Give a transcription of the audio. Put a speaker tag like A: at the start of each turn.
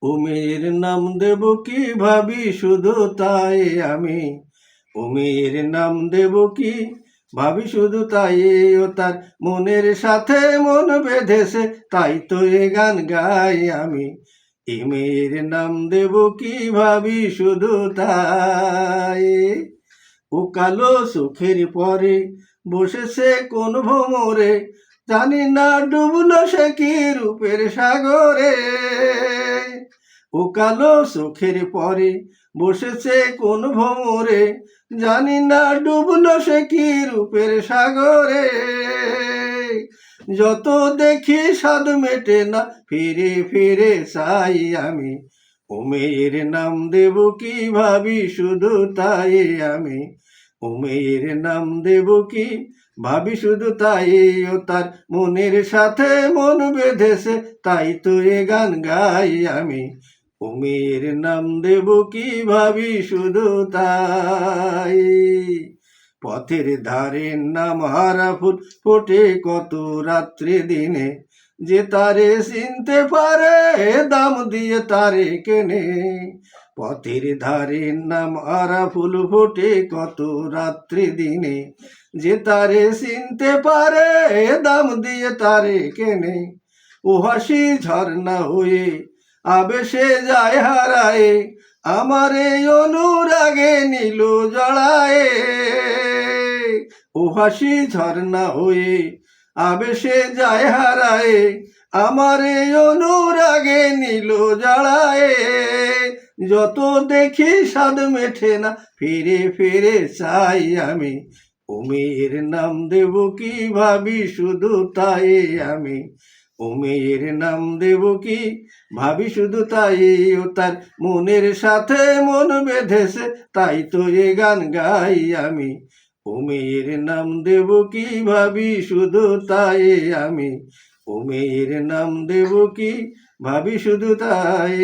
A: ও মেয়ের নাম দেব কি ভাবি শুধু তাই আমি, ও মেয়ের নাম দেব কি ভাবি শুধু তাই, ও তার মনের সাথে মন বেঁধেছে তাই তো এ গান গাই আমি। এ মেয়ের নাম দেব কি ভাবি শুধু তাই। ও কালো চোখের পরে বসেছে কোন ভোমরে, জানি না ডুবলো সে কি রূপের সাগরে। ও কালো চোখের পরে বসেছে কোন ভোমরে, জানি না ডুবলো সে কি রূপের সাগরে। যত দেখি স্বাদ মেটে না, ফিরে ফিরে চাই আমি। ও মেয়ের নাম দেব কি ভাবি শুধু তাই আমি, ও মেয়ের নাম দেব কি ভাবি শুধু তাই, ও তার মনের সাথে মন বেঁধেছে তাই তো এ গান গাই আমি। ও মেয়ের নাম দেব কি ভাবি শুধু তাই। পথের ধারে নাম হারা ফুল ফোটে কত রাত্রি দিনে, যে তারে চিনতে পারে দাম দিয়ে তারে কেনে। পথের ধারে নাম হারা ফুল ফোটে কত রাত্রি দিনে, যে তারে চিনতে পারে দাম দিয়ে তারে কেনে। ও হাসি ঝর্ণা হয়ে আবেশে যায় হারায়ে, আমার এই অনুরাগে নীল জড়ায়ে। ও হাসি ঝর্ণা হয়ে আবেশে যায় হারায়ে, আমার এই অনুরাগে নীল জড়ায়ে। যত দেখি স্বাদ মেঠে না, ফিরে ফিরে চাই আমি। ও মেয়ের নাম দেব কি ভাবি শুধু তাই আমি, ও মেয়ের নাম দেব কি ভাবি শুধু তাই, ও তার মনের সাথে মন বেঁধেছে তাই তো এ গান গাই আমি। ও মেয়ের নাম দেব কি ভাবি শুধু তাই আমি, ও মেয়ের নাম দেব কি ভাবি শুধু তাই।